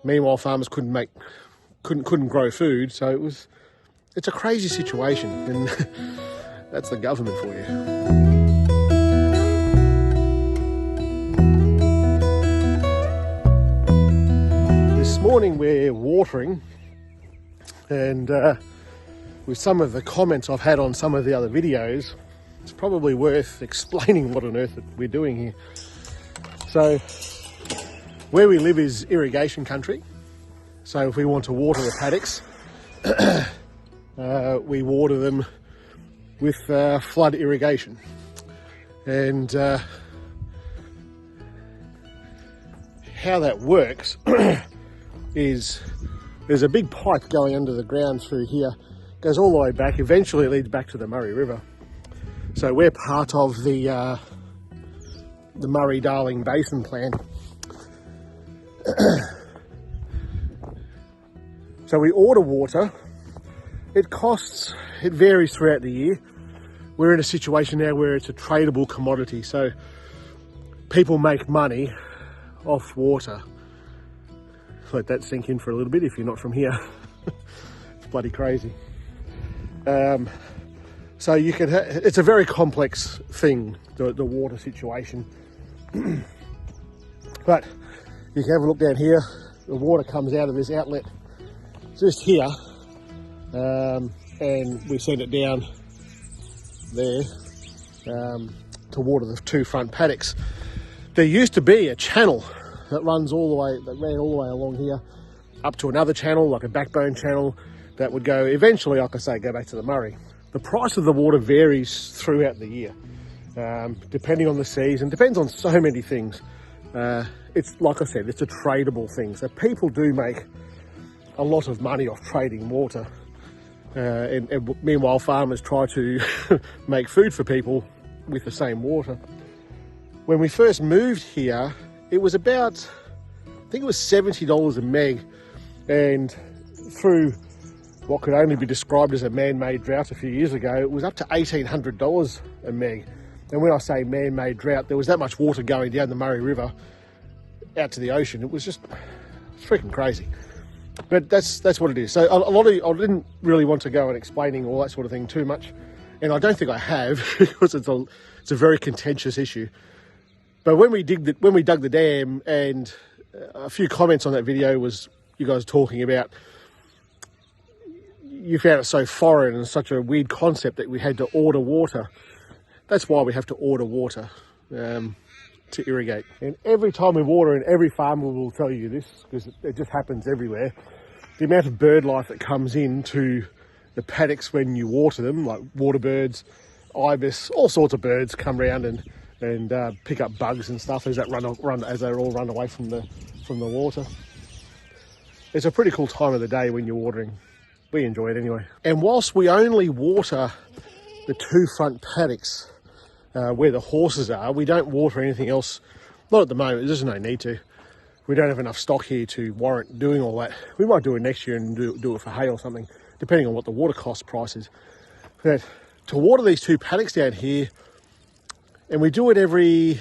Meanwhile, farmers couldn't grow food, so it's a crazy situation, and that's the government for you. This morning we're watering, and with some of the comments I've had on some of the other videos, it's probably worth explaining what on earth we're doing here. So where we live is irrigation country, so if we want to water the paddocks, we water them with flood irrigation. And how that works is there's a big pipe going under the ground through here, goes all the way back, eventually it leads back to the Murray River. So we're part of the Murray-Darling Basin Plan. So we order water. It varies throughout the year. We're in a situation now where it's a tradable commodity, so people make money off water. Let that sink in for a little bit if you're not from here. It's bloody crazy. So you can it's a very complex thing, the water situation. But you can have a look down here. The water comes out of this outlet just here, and we send it down there to water the two front paddocks. There used to be a channel that ran all the way along here up to another channel, like a backbone channel, that would go eventually, like I say, go back to the Murray. The price of the water varies throughout the year, depending on the season, depends on so many things. It's like I said, it's a tradable thing. So people do make a lot of money off trading water. And meanwhile, farmers try to make food for people with the same water. When we first moved here, it was about, I think it was $70 a meg, and through what could only be described as a man-made drought a few years ago, it was up to $1,800 a meg. And when I say man-made drought, there was that much water going down the Murray River out to the ocean. It was just freaking crazy. But that's what it is. So I didn't really want to go and explaining all that sort of thing too much, and I don't think I have, because it's a very contentious issue. But when we dug the dam, and a few comments on that video was you guys talking about, you found it so foreign and such a weird concept that we had to order water. That's why we have to order water to irrigate. And every time we water, and every farmer will tell you this, because it just happens everywhere, the amount of bird life that comes into the paddocks when you water them, like water birds, ibis, all sorts of birds come around and pick up bugs and stuff as they're all run away from the water. It's a pretty cool time of the day when you're watering. We enjoy it anyway. And whilst we only water the two front paddocks where the horses are, we don't water anything else. Not at the moment, there's no need to. We don't have enough stock here to warrant doing all that. We might do it next year and do it for hay or something, depending on what the water cost price is. But to water these two paddocks down here, and we do it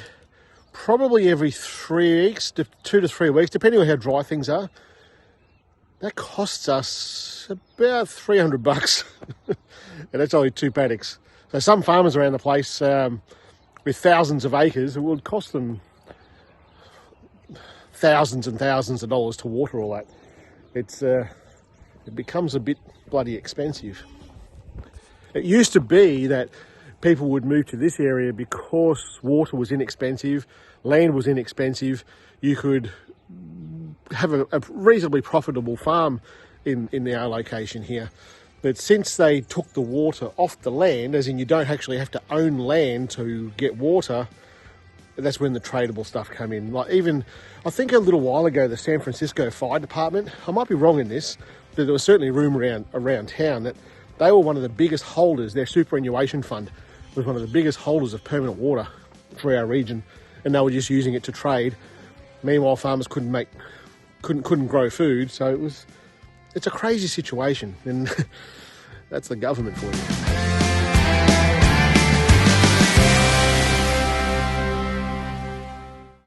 probably every 3 weeks, 2 to 3 weeks, depending on how dry things are. That costs us about $300, and that's only two paddocks. So some farmers around the place with thousands of acres, it would cost them thousands and thousands of dollars to water all that. It becomes a bit bloody expensive. It used to be that people would move to this area because water was inexpensive, land was inexpensive. You could have a reasonably profitable farm in our location here. But since they took the water off the land, as in you don't actually have to own land to get water, that's when the tradable stuff came in. Like even, I think a little while ago, the San Francisco Fire Department, I might be wrong in this, but there was certainly room around town that they were one of the biggest holders. Their superannuation fund was one of the biggest holders of permanent water for our region, and they were just using it to trade. Meanwhile, farmers couldn't grow food, so it's a crazy situation, and that's the government for you.